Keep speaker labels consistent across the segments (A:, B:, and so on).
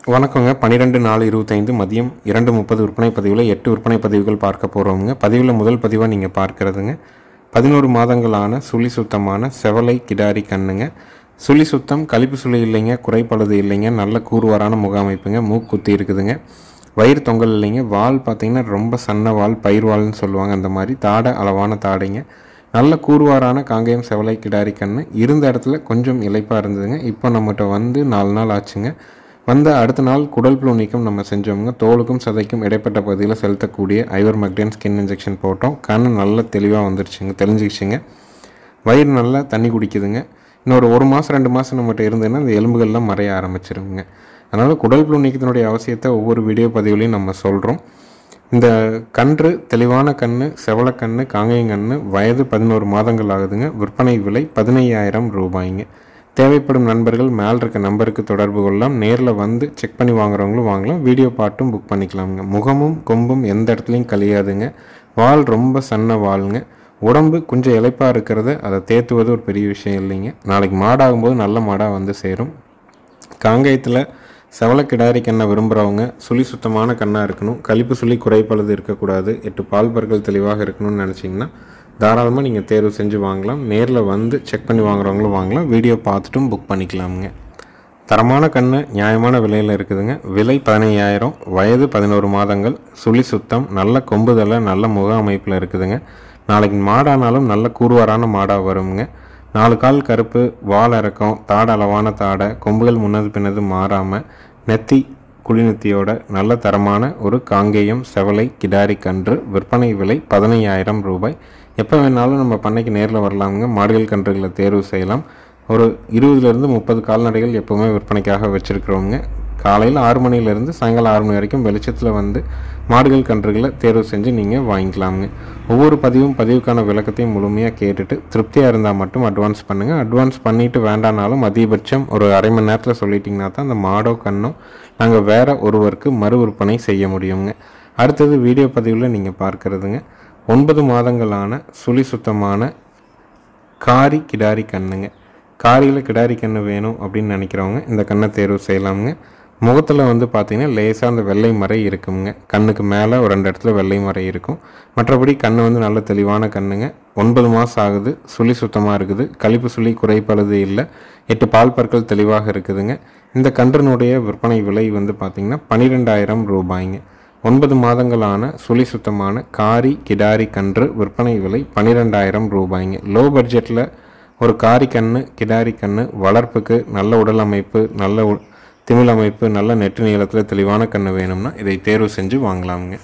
A: வணக்கங்க. 12/4/25 மதியம் 2:30 விற்பனை பதிவில் 8 விற்பனை பதிவுகள் பார்க்க போகிறோமுங்க. பதிவில் முதல் பதிவாக நீங்கள் பார்க்குறதுங்க 11 மாதங்களான சுழி சுத்தமான செவலை கிடாரி கண்ணுங்க. சுழி சுத்தம், கழிப்பு சுழி இல்லைங்க, குறைப்பழுது இல்லைங்க, நல்ல கூறுவாரான முகாமைப்புங்க, மூக்குத்தி இருக்குதுங்க, வயிறு தொங்கல் இல்லைங்க, வால் பார்த்திங்கன்னா ரொம்ப சன்ன வால், பயிர் வால்னு சொல்லுவாங்க, அந்த மாதிரி தாடை அளவான தாடைங்க, நல்ல கூறுவாரான காங்கேயம் செவலை கிடாரி கண்ணு. இருந்த இடத்துல கொஞ்சம் இளைப்பாக இருந்ததுங்க. இப்போ நம்மகிட்ட வந்து 4 நாள் ஆச்சுங்க. வந்த அடுத்த நாள் குடல் புழு நீக்கம் நம்ம செஞ்சோம்ங்க. தோலுக்கும் சதைக்கும் இடைப்பட்ட பகுதியில் செலுத்தக்கூடிய ஐவர்மெக்டின் ஸ்கின் இன்ஜெக்ஷன் போட்டோம். கண்ணு நல்லா தெளிவாக வந்துருச்சுங்க, தெளிஞ்சிக்கிச்சுங்க. வயிறு நல்லா தண்ணி குடிக்குதுங்க. இன்னொரு 1 மாதம் 2 மாதம் நம்மகிட்ட இருந்ததுன்னா அந்த எலும்புகள்லாம் மறைய ஆரம்பிச்சிருங்க. அதனால் குடல் புழு நீக்கத்தினுடைய அவசியத்தை ஒவ்வொரு வீடியோ பதிவுலையும் நம்ம சொல்கிறோம். இந்த கன்று தெளிவான கன்று, செவலக்கன்று, காங்கேயங்கன்று, வயது 11 மாதங்கள் ஆகுதுங்க. விற்பனை விலை 15,000 ரூபாய்ங்க. தேவைப்படும் நண்பர்கள் மேல் இருக்க நம்பருக்கு தொடர்பு கொள்ளலாம். நேரில் வந்து செக் பண்ணி வாங்குறவங்களும் வாங்கலாம், வீடியோ பாட்டும் புக் பண்ணிக்கலாமுங்க. முகமும் கொம்பும் எந்த இடத்துலையும் கழியாதுங்க. வால் ரொம்ப சன்ன வாளுங்க. உடம்பு கொஞ்சம் இளைப்பாக இருக்கிறத அதை தேத்துவது ஒரு பெரிய விஷயம் இல்லைங்க. நாளைக்கு மாடாகும்போது நல்ல மாடாக வந்து சேரும். காங்கேயத்தில் செவலை கிடாரி கண்ணை விரும்புகிறவங்க சுழி சுத்தமான கண்ணாக இருக்கணும், கழிப்பு சுழி குறைப்பழுது இருக்கக்கூடாது, 8 பால் பற்கள் தெளிவாக இருக்கணும்னு நினச்சிங்கன்னா தாராளமாக நீங்கள் தேர்வு செஞ்சு வாங்கலாம். நேரில் வந்து செக் பண்ணி வாங்குறவங்களும் வாங்கலாம், வீடியோ பார்த்துட்டும் புக் பண்ணிக்கலாமுங்க. தரமான கன்று நியாயமான விலையில் இருக்குதுங்க. விலை 15,000, வயது 11 மாதங்கள், சுழி சுத்தம், நல்ல கொம்புதலை, நல்ல முக அமைப்பில் இருக்குதுங்க. நாளைக்கு மாடானாலும் நல்ல கூறுவாரான மாடாக வருங்க. 4 கால் கருப்பு, வால் இறக்கம், தாடை அளவான தாடை, கொம்புகள் முன்னது பின்னது மாறாமல், நெத்தி குழிநெத்தியோட நல்ல தரமான ஒரு காங்கேயம் செவலை கிடாரி கன்று. விற்பனை விலை 15,000 ரூபாய். எப்போ வேணாலும் நம்ம பண்ணைக்கு நேரில் வரலாமுங்க. மாடுகள் கன்றுகளை தேர்வு செய்யலாம். ஒரு 20லேருந்து 30 கால்நடைகள் எப்போவுமே விற்பனைக்காக வச்சுருக்கிறோங்க. காலையில் 6 மணிலேருந்து சாயங்காலம் 6 மணி வரைக்கும் வெளிச்சத்தில் வந்து மாடுகள் கன்றுகளை தேர்வு செஞ்சு நீங்கள் வாங்கிக்கலாமுங்க. ஒவ்வொரு பதிவுக்கான விளக்கத்தையும் முழுமையாக கேட்டுட்டு திருப்தியாக இருந்தால் மட்டும் அட்வான்ஸ் பண்ணுங்கள். அட்வான்ஸ் பண்ணிவிட்டு வேண்டானாலும் அதிகபட்சம் ஒரு அரை மணி நேரத்தில் சொல்லிட்டிங்கன்னா தான் அந்த மாடோ கண்ணோ நாங்கள் வேறு ஒருவருக்கு மறு விற்பனை செய்ய முடியுங்க. அடுத்தது வீடியோ பதிவில் நீங்கள் பார்க்குறதுங்க 9 மாதங்களான சுழி சுத்தமான காரி கிடாரி கண்ணுங்க. காரியில் கிடாரி கன்று வேணும் அப்படின்னு நினைக்கிறவங்க இந்த கண்ணை தேர்வு செய்யலாமுங்க. முகத்தில் வந்து பார்த்திங்கன்னா லேசாக அந்த வெள்ளை மறை இருக்குங்க. கண்ணுக்கு மேலே ஒரு 2 இடத்துல வெள்ளை மறை இருக்கும். மற்றபடி கண்ணு வந்து நல்ல தெளிவான கண்ணுங்க. 9 மாதம் ஆகுது, சுழி சுத்தமாக இருக்குது, கழிப்பு சுழி குறைப்பழுது இல்லை, 8 பால் பற்கள் தெளிவாக இருக்குதுங்க. இந்த கன்றினுடைய விற்பனை விலை வந்து பார்த்திங்கன்னா 12,000 ரூபாய்ங்க. 9 மாதங்களான சுழி சுத்தமான காரி கிடாரி கன்று. விற்பனை விலை 12,000 ரூபாய்ங்க. லோ பட்ஜெட்டில் ஒரு காரி கன்று, கிடாரி கன்று வளர்ப்புக்கு நல்ல உடல் அமைப்பு, நல்ல திமிழ் அமைப்பு, நல்ல நெட்டு நீளத்தில் தெளிவான கன்று வேணும்னா இதை தேர்வு செஞ்சு வாங்கலாமுங்க.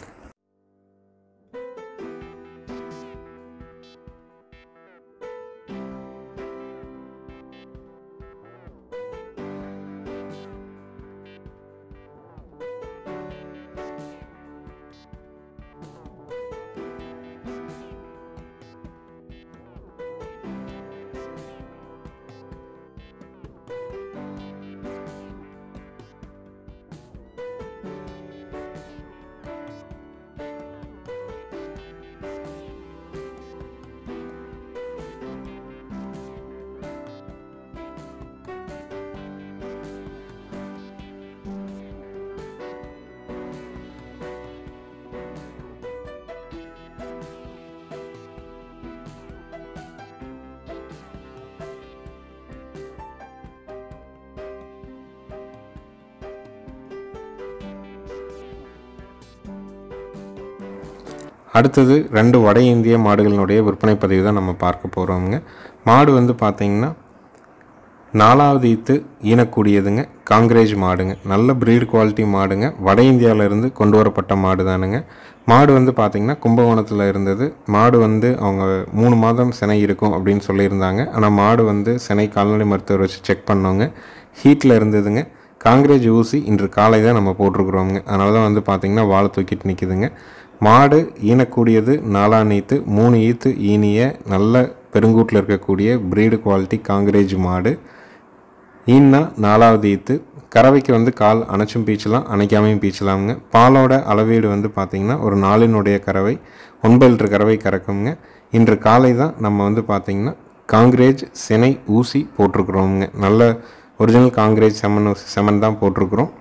A: அடுத்தது 2 வட இந்திய மாடுகளினுடைய விற்பனை பதிவு தான் நம்ம பார்க்க போகிறோமுங்க. மாடு வந்து பார்த்திங்கன்னா 4வது ஈத்து ஈனக்கூடியதுங்க. காங்கிரேஜ் மாடுங்க. நல்ல ப்ரீட் குவாலிட்டி மாடுங்க. வட இந்தியாவிலேருந்து கொண்டு வரப்பட்ட மாடு தானுங்க. மாடு வந்து பார்த்திங்கன்னா கும்பகோணத்தில் இருந்தது. மாடு வந்து அவங்க 3 மாதம் சினை இருக்கும் அப்படின்னு சொல்லியிருந்தாங்க. ஆனால் மாடு வந்து சினை கால்நடை மருத்துவர் வச்சு செக் பண்ணோங்க, ஹீட்டில் இருந்ததுங்க. காங்கிரேஜ் ஊசி இன்று காலை தான் நம்ம போட்டிருக்குறோங்க. அதனால தான் வந்து பார்த்திங்கன்னா வாழை தூக்கிட்டு நிற்கிதுங்க. மாடு ஈனக்கூடியது 4ஆம் ஈத்து, 3 ஈத்து ஈனிய நல்ல பெருங்கூட்டில் இருக்கக்கூடிய ப்ரீடு குவாலிட்டி காங்கிரேஜ் மாடு. ஈன்னா 4வது ஈத்து. கறவைக்கு வந்து கால் அணைச்சும் பீச்சலாம், அணைக்காமையும் பீச்சலாமுங்க. பாலோட அளவீடு வந்து பார்த்திங்கன்னா ஒரு 4னுடைய கறவை 9 லிட்டர் கறவை கறக்குங்க. இன்று காலை தான் நம்ம வந்து பார்த்திங்கன்னா காங்கிரேஜ் சினை ஊசி போட்டிருக்குறோமுங்க. நல்ல ஒரிஜினல் காங்கிரேஜ் செமன் தான் போட்டிருக்குறோம்.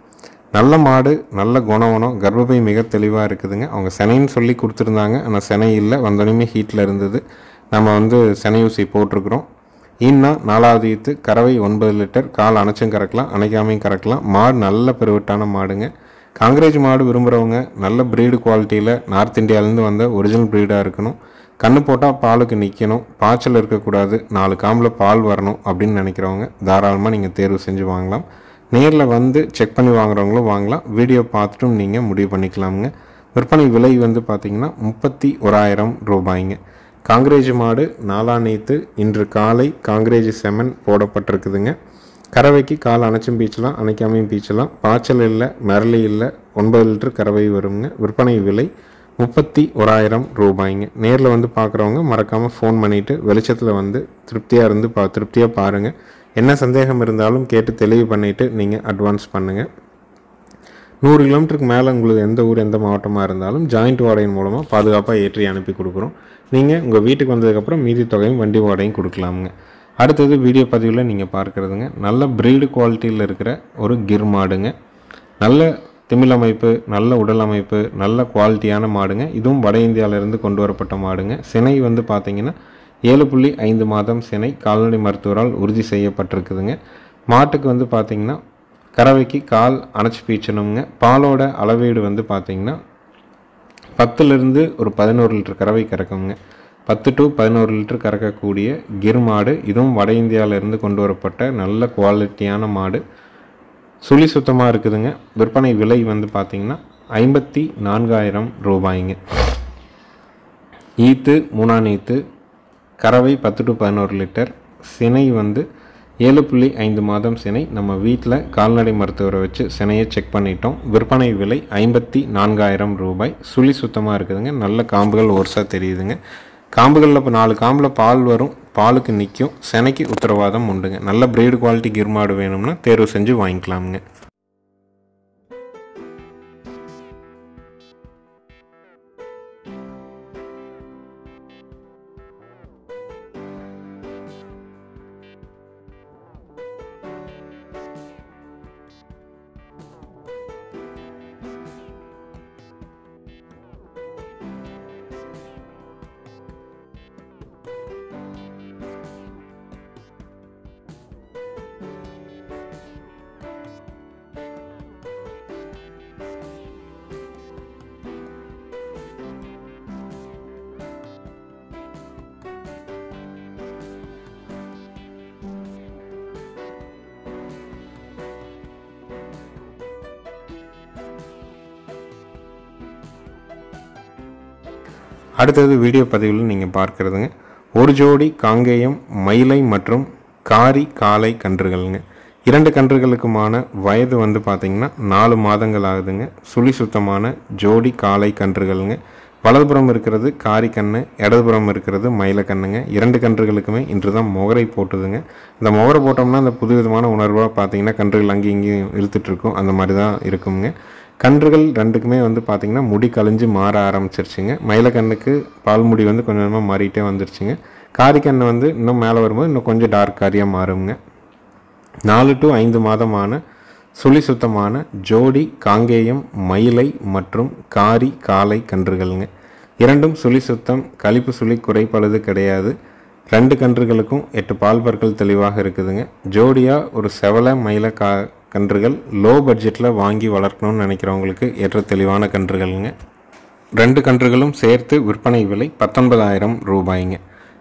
A: நல்ல மாடு, நல்ல குணவனம், கர்ப்பப்பை மிக தெளிவாக இருக்குதுங்க. அவங்க செனைன்னு சொல்லி கொடுத்துருந்தாங்க, ஆனால் செனை இல்லை, வந்தோடனே ஹீட்டில் இருந்தது. நம்ம வந்து செனை ஊசி போட்டிருக்கிறோம். ஈன்னா 4வது ஈத்து, கறவை 9 லிட்டர், கால் அணைச்சும் கறக்கலாம், அணைக்காமையும் கறக்கலாம். மாடு நல்ல பெருவிட்டான மாடுங்க. காங்கிரேஜ் மாடு விரும்புகிறவங்க நல்ல ப்ரீடு குவாலிட்டியில் நார்த் இந்தியாவிலேருந்து வந்த ஒரிஜினல் ப்ரீடாக இருக்கணும். கண்ணு போட்டால் பாலுக்கு நிற்கணும், பாய்ச்சல் இருக்கக்கூடாது, 4 காம்பில் பால் வரணும் அப்படின்னு நினைக்கிறவங்க தாராளமாக நீங்கள் தேர்வு செஞ்சு வாங்கலாம். நேரில் வந்து செக் பண்ணி வாங்குறவங்களும் வாங்கலாம். வீடியோ பார்த்துட்டும் நீங்கள் முடிவு பண்ணிக்கலாமுங்க. விற்பனை விலை வந்து பார்த்திங்கன்னா 31,000 ரூபாய்ங்க. காங்கிரேஜ் மாடு 4ஆம் ஈத்து, இன்று காலை காங்கிரேஜ் செமன் போடப்பட்டிருக்குதுங்க. கறவைக்கு கால் அணைச்சும் பீச்சலாம், அணைக்காமையும் பீச்சலாம். பாய்ச்சல் இல்லை, மிரளி இல்லை, 9 லிட்டர் கறவை வருங்க. விற்பனை விலை 31,000 ரூபாய்ங்க. நேரில் வந்து பார்க்குறவங்க மறக்காமல் ஃபோன் பண்ணிவிட்டு வெளிச்சத்தில் வந்து திருப்தியாக பாருங்கள். என்ன சந்தேகம் இருந்தாலும் கேட்டு தெளிவு பண்ணிவிட்டு நீங்கள் அட்வான்ஸ் பண்ணுங்கள். 100 கிலோமீட்டருக்கு மேலே உங்களுக்கு எந்த ஊர் எந்த மாவட்டமாக இருந்தாலும் ஜாயிண்ட் வாடகையின் மூலமாக பாதுகாப்பாக ஏற்றி அனுப்பி கொடுக்குறோம். நீங்கள் உங்கள் வீட்டுக்கு வந்ததுக்கப்புறம் மீதி தொகையும் வண்டி வாடகையும் கொடுக்கலாமுங்க. அடுத்தது வீடியோ பதிவில் நீங்கள் பார்க்குறதுங்க நல்ல ப்ரீடு குவாலிட்டியில் இருக்கிற ஒரு கிர் மாடுங்க. நல்ல திமிழ் அமைப்பு, நல்ல உடல் அமைப்பு, நல்ல குவாலிட்டியான மாடுங்க. இதுவும் வட இந்தியாவிலேருந்து கொண்டு வரப்பட்ட மாடுங்க. சினை வந்து பார்த்திங்கன்னா 7.5 மாதம் சினை, கால்நடை மருத்துவரால் உறுதி செய்யப்பட்டிருக்குதுங்க. மாட்டுக்கு வந்து பார்த்திங்கன்னா கறவைக்கு கால் அணைச்சி பீச்சணுங்க. பாலோட அளவீடு வந்து பார்த்திங்கன்னா 10லிருந்து ஒரு 11 லிட்டர் கறவை கறக்குங்க. 10 to 11 லிட்டர் கறக்கக்கூடிய கிர் மாடு. இதுவும் வட இந்தியாவிலேருந்து கொண்டு வரப்பட்ட நல்ல குவாலிட்டியான மாடு. சுழி சுத்தமாக இருக்குதுங்க. விற்பனை விலை வந்து பார்த்திங்கன்னா 54,000 ரூபாய்ங்க. ஈத்து 3ஆம் ஈத்து, கறவை 10 to 11 லிட்டர், சினை வந்து 7.5 மாதம் சினை. நம்ம வீட்டில் கால்நடை மருத்துவரை வச்சு சினையை செக் பண்ணிட்டோம். விற்பனை விலை 54,000 ரூபாய். சுழி சுத்தமாக இருக்குதுங்க. நல்ல காம்புகள் ஒருசாக தெரியுதுங்க. காம்புகளில் இப்போ 4 காம்பில் பால் வரும், பாலுக்கு நிற்கும், சினைக்கு உத்தரவாதம் உண்டுங்க. நல்ல பிரீடு குவாலிட்டி கிர் மாடு வேணும்னா தேர்வு செஞ்சு வாங்கிக்கலாமுங்க. அடுத்தது வீடியோ பதிவில் நீங்கள் பார்க்குறதுங்க ஒரு ஜோடி காங்கேயம் மயிலை மற்றும் காரி காளை கன்றுகள்ங்க. 2 கன்றுகளுக்குமான வயது வந்து பார்த்திங்கன்னா 4 மாதங்கள் ஆகுதுங்க. சுழி சுத்தமான ஜோடி காளை கன்றுகள்ங்க. வலதுபுறம் இருக்கிறது காரி கண்ணு, இடதுபுறம் இருக்கிறது மயிலை கண்ணுங்க. 2 கன்றுகளுக்குமே இன்று தான் முகரை போட்டுதுங்க. இந்த முகரை போட்டோம்னா அந்த புதுவிதமான உணர்வாக பார்த்திங்கன்னா கன்றுகள் அங்கேயும் இங்கேயும் இழுத்துட்ருக்கும், அந்த மாதிரி தான் இருக்குங்க. கன்றுகள் 2க்குமே வந்து பார்த்திங்கன்னா முடி கழிஞ்சு மாற ஆரம்பிச்சிருச்சுங்க. மயிலக்கண்ணுக்கு பால் முடி வந்து கொஞ்சம் கொஞ்சமாக மாறிட்டே வந்துருச்சுங்க. காரிக்கண்ணு வந்து இன்னும் மேலே வரும்போது இன்னும் கொஞ்சம் டார்க் காரியாக மாறுங்க. 4 to 5 மாதமான சுழி சுத்தமான ஜோடி காங்கேயம் மயிலை மற்றும் காரி காளை கன்றுகள்ங்க. 2ம் சுழி சுத்தம், கழிப்பு சுழி குறைப்பழுது கிடையாது. 2 கன்றுகளுக்கும் 8 பால் பற்கள் தெளிவாக இருக்குதுங்க. ஜோடியாக ஒரு செவலை மயிலை கன்றுகள் லோ பட்ஜெட்டில் வாங்கி வளர்க்கணும்னு நினைக்கிறவங்களுக்கு ஏற்ற தெளிவான கன்றுகள்ங்க. 2 கன்றுகளும் சேர்த்து விற்பனை விலை 19,000 ரூபாய்ங்க.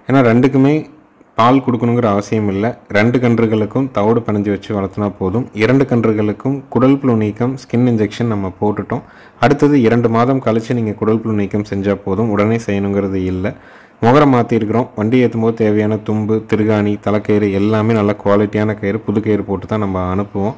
A: ஏன்னா 2க்குமே பால் கொடுக்கணுங்கிற அவசியம் இல்லை. 2 கன்றுகளுக்கும் தவிடு பணிஞ்சு வச்சு வளர்த்துனா போதும். 2 கன்றுகளுக்கும் குடல் புழு நீக்கம் ஸ்கின் இன்ஜெக்ஷன் நம்ம போட்டுட்டோம். அடுத்தது 2 மாதம் கழித்து நீங்கள் குடல் புழு நீக்கம் செஞ்சால் போதும், உடனே செய்யணுங்கிறது இல்லை. முகரை மாற்றிருக்கிறோம். வண்டி ஏற்றும்போது தேவையான தும்பு, திருகாணி, தலைக்கயிறு எல்லாமே நல்ல குவாலிட்டியான கயிறு, புது கயிறு போட்டு தான் நம்ம அனுப்புவோம்.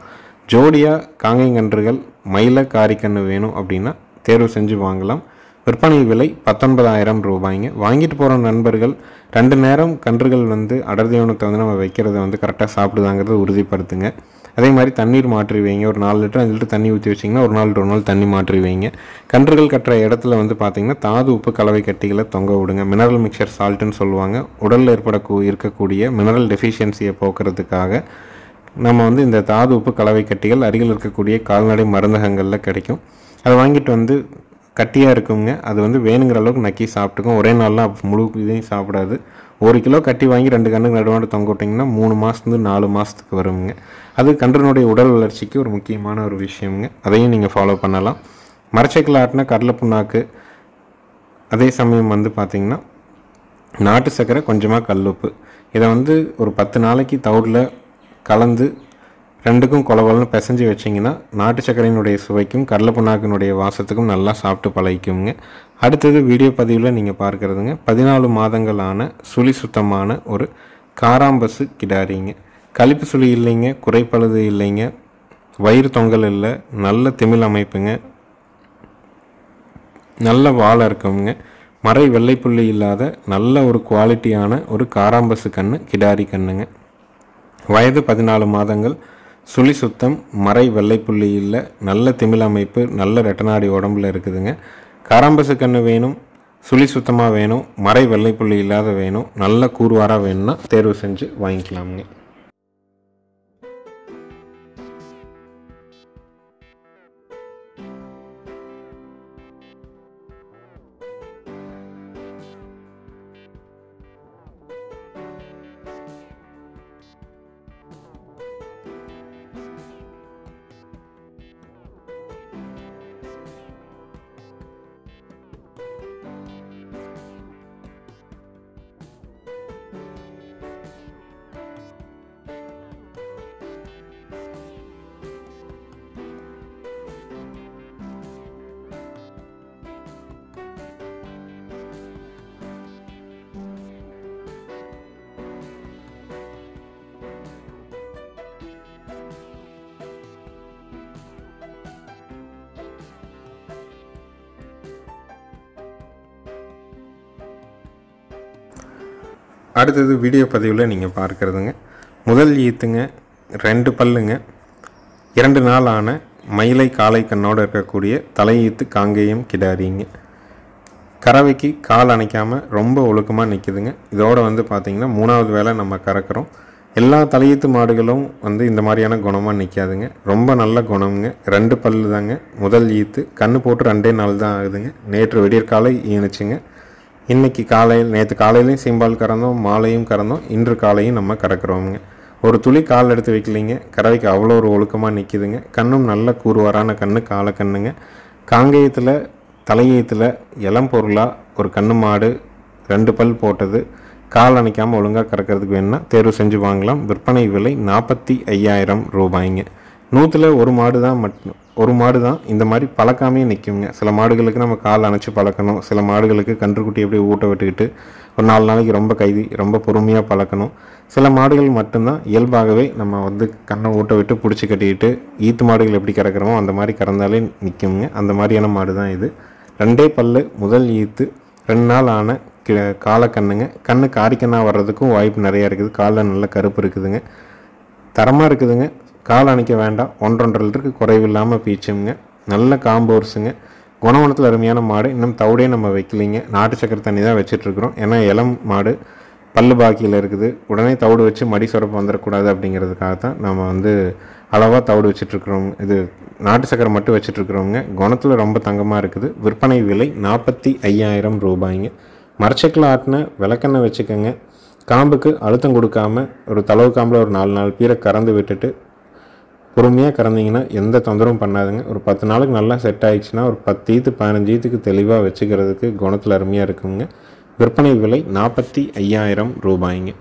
A: ஜோடியாக காங்கைங்கன்றுகள் மயிலை காரிக்கன்று வேணும் அப்படின்னா தேர்வு செஞ்சு வாங்கலாம். விற்பனை விலை 19,000 ரூபாய்ங்க. வாங்கிட்டு போகிற நண்பர்கள் 2 நேரம் கன்றுகள் வந்து அடர் தீவனத்தை வந்து நம்ம வைக்கிறத வந்து கரெக்டாக சாப்பிடுதாங்கிறத உறுதிப்படுத்துங்க. அதே மாதிரி தண்ணீர் மாற்றி வைங்க. ஒரு 4 லிட்டர் 5 லிட்டர் தண்ணி ஊற்றி வச்சிங்கன்னா ஒரு நாள் தண்ணி மாற்றி வைங்க. கன்றுகள் கட்டுற இடத்துல வந்து பார்த்திங்கன்னா தாது உப்பு கலவை கட்டிகளை தொங்க விடுங்க. மினரல் மிக்சர் சால்ட்டுன்னு சொல்லுவாங்க. உடலில் இருக்கக்கூடிய மினரல் டெஃபிஷியன்சியை போக்குறதுக்காக நம்ம வந்து இந்த தாது உப்பு கலவை கட்டிகள் அருகில் இருக்கக்கூடிய கால்நடை மருந்தகங்களில் கிடைக்கும். அதை வாங்கிட்டு வந்து கட்டியாக இருக்குங்க. அது வந்து வேணுங்கிற அளவுக்கு நக்கி சாப்பிட்டுக்கும். ஒரே நாள்லாம் முழு இதையும் சாப்பிடாது. 1 கிலோ கட்டி வாங்கி 2 கண்ணுக்கு நடுவாண்டு தொங்க விட்டிங்கன்னா 3 மாதத்துலேருந்து 4 மாதத்துக்கு வருங்க. அது கன்றுனுடைய உடல் வளர்ச்சிக்கு ஒரு முக்கியமான ஒரு விஷயங்க. அதையும் நீங்கள் ஃபாலோ பண்ணலாம். மரச்செக்கில் ஆட்டின கடலை புண்ணாக்கு, அதே சமயம் வந்து பார்த்திங்கன்னா நாட்டு சர்க்கரை, கொஞ்சமாக கல்லுப்பு, இதை வந்து ஒரு 10 நாளைக்கு தவிடில் கலந்து 2க்கும் கொலவலன்னு பிசைஞ்சு வச்சிங்கன்னா நாட்டு சர்க்கரையினுடைய சுவைக்கும் கடலை புண்ணாக்கினுடைய வாசத்துக்கும் நல்லா சாப்பிட்டு பழகிக்குங்க. அடுத்தது வீடியோ பதிவில் நீங்கள் பார்க்குறதுங்க 14 மாதங்களான சுழி சுத்தமான ஒரு காராம்பசு கிடாரிங்க. கழிப்பு சுழி இல்லைங்க, குறைப்பழுது இல்லைங்க, வயிறு தொங்கல் இல்லை, நல்ல திமிழ் அமைப்புங்க, நல்ல வாழை இருக்குங்க, மறை வெள்ளைப்புள்ளி இல்லாத நல்ல ஒரு குவாலிட்டியான ஒரு காராம்பசு கன்று, கிடாரி கண்ணுங்க. வயது 14 மாதங்கள், சுழி சுத்தம், மறை வெள்ளைப்புள்ளி இல்லை, நல்ல திமிழ் அமைப்பு, நல்ல ரெட்டநாடி உடம்புல இருக்குதுங்க. காராம்பசு கன்று வேணும், சுழி சுத்தமாக வேணும், மறை வெள்ளைப்புள்ளி இல்லாத வேணும், நல்ல கூறுவாராக வேணும்னா தேர்வு செஞ்சு வாங்கிக்கலாமுங்க. அடுத்தது வீடியோ பதிவில் நீங்கள் பார்க்குறதுங்க முதல் ஈத்துங்க, 2 பல்லுங்க, 2 நாள் ஆன மயிலை காளை கண்ணோடு இருக்கக்கூடிய தலையீத்து காங்கேயம் கிடாரிங்க. கறவைக்கு கால் அணைக்காமல் ரொம்ப ஒழுக்கமாக நிற்குதுங்க. இதோடு வந்து பார்த்திங்கன்னா 3வது வேளை நம்ம கறக்கிறோம். எல்லா தலையீத்து மாடுகளும் வந்து இந்த மாதிரியான குணமாக நிற்காதுங்க. ரொம்ப நல்ல குணமுங்க. 2 பல்லு தாங்க, முதல் ஈத்து, கன்று போட்டு 2 நாள் தான் ஆகுதுங்க. நேற்று விடியற்காலை ஈனுச்சுங்க. இன்றைக்கி காலையில், நேற்று காலையிலையும் சீம்பால் கறந்தோம், மாலையும் கறந்தோம், இன்று காலையும் நம்ம கறக்கிறோமுங்க. ஒரு துளி கால் எடுத்து வைக்கலிங்க. கறவைக்கு அவ்வளோ ஒரு ஒழுக்கமாக நிற்கிதுங்க. கண்ணும் நல்ல கூறுவாரான கன்று, காலை கண்ணுங்க. காங்கேயத்தில் தலையீத்தில் இளம் பொருளாக ஒரு கன்று மாடு 2 பல் போட்டது, கால் அணைக்காமல் ஒழுங்காக கறக்கிறதுக்கு வேணும்னா தேர்வு செஞ்சு வாங்கலாம். விற்பனை விலை 45,000 ரூபாய்ங்க. 100ல் ஒரு மாடு தான் இந்த மாதிரி பழக்காமே நிற்குங்க. சில மாடுகளுக்கு நம்ம கால் அணைச்சி பழக்கணும். சில மாடுகளுக்கு கன்றுக்குட்டி எப்படி ஊட்ட விட்டுக்கிட்டு ஒரு 4 நாளைக்கு ரொம்ப பொறுமையாக பழக்கணும். சில மாடுகள் மட்டும்தான் இயல்பாகவே நம்ம வந்து கண்ணை ஊட்ட விட்டு பிடிச்சி கட்டிக்கிட்டு ஈத்து மாடுகள் எப்படி கறக்கிறோமோ அந்த மாதிரி கறந்தாலே நிற்குங்க. அந்த மாதிரியான மாடு தான் இது. 2 பல்லு, முதல் ஈத்து, 2 நாள் ஆன காலை கண்ணுங்க. கண்ணு காரிக்கண்ணா வர்றதுக்கும் வாய்ப்பு நிறையா இருக்குது. காலில் நல்ல கருப்பு இருக்குதுங்க, தரமாக இருக்குதுங்க. கால் அணைக்க வேண்டாம். 1.5 லிட்டருக்கு குறைவில்லாமல் பீச்சுங்க. நல்ல காம்போர்ஸுங்க. குணவனத்தில் அருமையான மாடு. இன்னும் தவிடே நம்ம வைக்கலிங்க. நாட்டு சக்கரை தண்ணி தான் வச்சிட்ருக்குறோம். ஏன்னா இளம் மாடு பல்லு பாக்கியில் இருக்குது. உடனே தவிடு வச்சு மடி சுரப்பு வந்துடக்கூடாது அப்படிங்கிறதுக்காக தான் நம்ம வந்து அளவாக தவிடு வச்சிட்ருக்குறோங்க. இது நாட்டு சக்கரை மட்டும் வச்சிட்ருக்குறோங்க. குணத்தில் ரொம்ப தங்கமாக இருக்குது. விற்பனை விலை 45,000 ரூபாய்ங்க. மரச்செக்கில் ஆட்டின விளக்கெண்ணெய் வச்சுக்கோங்க. காம்புக்கு அழுத்தம் கொடுக்காமல் ஒரு தளவு காம்பில் ஒரு 4 நாள் பீரை கறந்து விட்டுட்டு பொறுமையாக கறந்தீங்கன்னா எந்த தொந்தரவும் பண்ணாதுங்க. ஒரு 10 நாளுக்கு நல்லா செட் ஆகிடுச்சுன்னா ஒரு 10 ஈத்து 15 ஈத்துக்கு தெளிவாக வச்சுக்கிறதுக்கு குணத்தில் அருமையாக இருக்குங்க. விற்பனை விலை 45,000 ரூபாய்ங்க.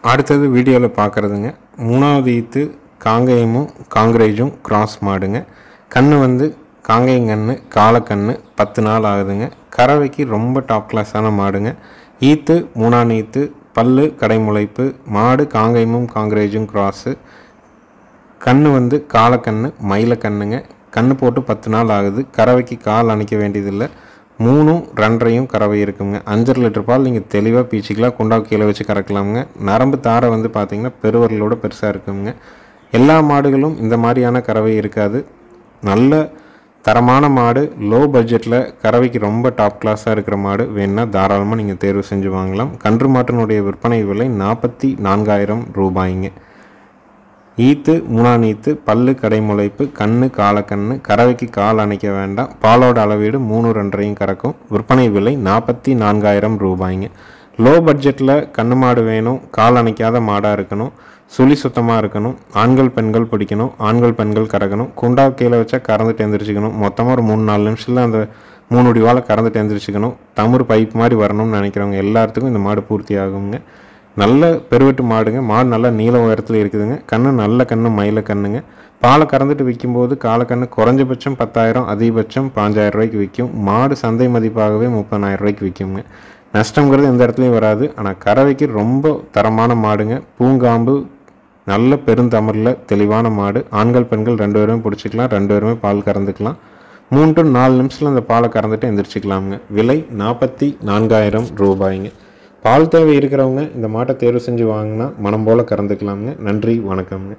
A: அடுத்தது வீடியோவில் பார்க்குறதுங்க 3வது ஈத்து காங்கேயமும் காங்கிரேஜும் கிராஸ் மாடுங்க. கன்று வந்து காங்கேயங்கன்று காலக்கன்று 10 நாள் ஆகுதுங்க. கறவைக்கு ரொம்ப டாப் கிளாஸான மாடுங்க. ஈத்து 3ஆம் ஈத்து பல்லு கடைமுளைப்பு மாடு காங்கேயமும் காங்கிரேஜும் கிராஸு. கன்று வந்து காலக்கன்று மயிலக்கண்ணுங்க. கன்று போட்டு 10 நாள் ஆகுது. கறவைக்கு கால் அணைக்க வேண்டியதில்லை. 3 2.5 கறவை இருக்குங்க. 5.5 லிட்டர் பால் நீங்கள் தெளிவாக பீச்சிக்கலாம். குண்டாவு கீழே வச்சு கறக்கலாமுங்க. நரம்பு தாரை வந்து பார்த்திங்கன்னா பெருவர்களோட பெருசாக இருக்குங்க. எல்லா மாடுகளும் இந்த மாதிரியான கறவை இருக்காது. நல்ல தரமான மாடு, லோ பட்ஜெட்டில் கறவைக்கு ரொம்ப டாப் கிளாஸாக இருக்கிற மாடு வேணுன்னா தாராளமாக நீங்கள் தேர்வு செஞ்சு வாங்கலாம். கன்று மாட்டினுடைய விற்பனை விலை 44,000 ரூபாய்ங்க. ஈத்து 3ஆம் ஈத்து பல்லு கடைமுளைப்பு கண்ணு காலக்கண்ணு. கறவைக்கு கால் அணைக்க வேண்டாம். பாலோட அளவீடு 3 2.5 கறக்கும். விற்பனை விலை 44,000 ரூபாய்ங்க. லோ பட்ஜெட்டில் கண்ணு மாடு வேணும், கால் அணைக்காத மாடாக இருக்கணும், சுழி சுத்தமாக இருக்கணும், ஆண்கள் பெண்கள் பிடிக்கணும், ஆண்கள் பெண்கள் கறக்கணும், குண்டா கீழே வச்சா கறந்துட்டு எழுந்திரிச்சிக்கணும், மொத்தமாக ஒரு 3-4 நிமிஷத்தில் அந்த 3 அடி கறந்துட்டு எழுந்திரிச்சிக்கணும், தமிழ் பைப் மாதிரி வரணும்னு நினைக்கிறவங்க எல்லாத்துக்கும் இந்த மாடு பூர்த்தி ஆகுங்க. நல்ல பெருவெட்டு மாடுங்க. மாடு நல்ல நீள உயரத்தில் இருக்குதுங்க. கண்ணு நல்ல கண்ணு மயில கண்ணுங்க. பாலை கறந்துட்டு விற்கும்போது காலக்கண்ணு குறைஞ்சபட்சம் 10,000 அதிகபட்சம் 5,000 ரூபாய்க்கு விற்கும். மாடு சந்தை மதிப்பாகவே 30,000 ரூபாய்க்கு விற்குங்க. நஷ்டங்கிறது எந்த இடத்துலையும் வராது. ஆனால் கறவைக்கு ரொம்ப தரமான மாடுங்க. பூங்காம்பு நல்ல பெருந்தமிழில் தெளிவான மாடு. ஆண்கள் பெண்கள் 2 பேருமே பிடிச்சிக்கலாம். 2 பேருமே பால் கறந்துக்கலாம். 3 to 4 நிமிஷத்தில் அந்த பாலை கறந்துட்டு எந்திரிச்சிக்கலாமுங்க. விலை 44,000 ரூபாய்ங்க. பால் தேவை இருக்கிறவங்க இந்த மாட்டை தேர்வு செஞ்சு வாங்கினா மனம் போல் கறந்துக்கலாமுங்க. நன்றி, வணக்கம்ங்க.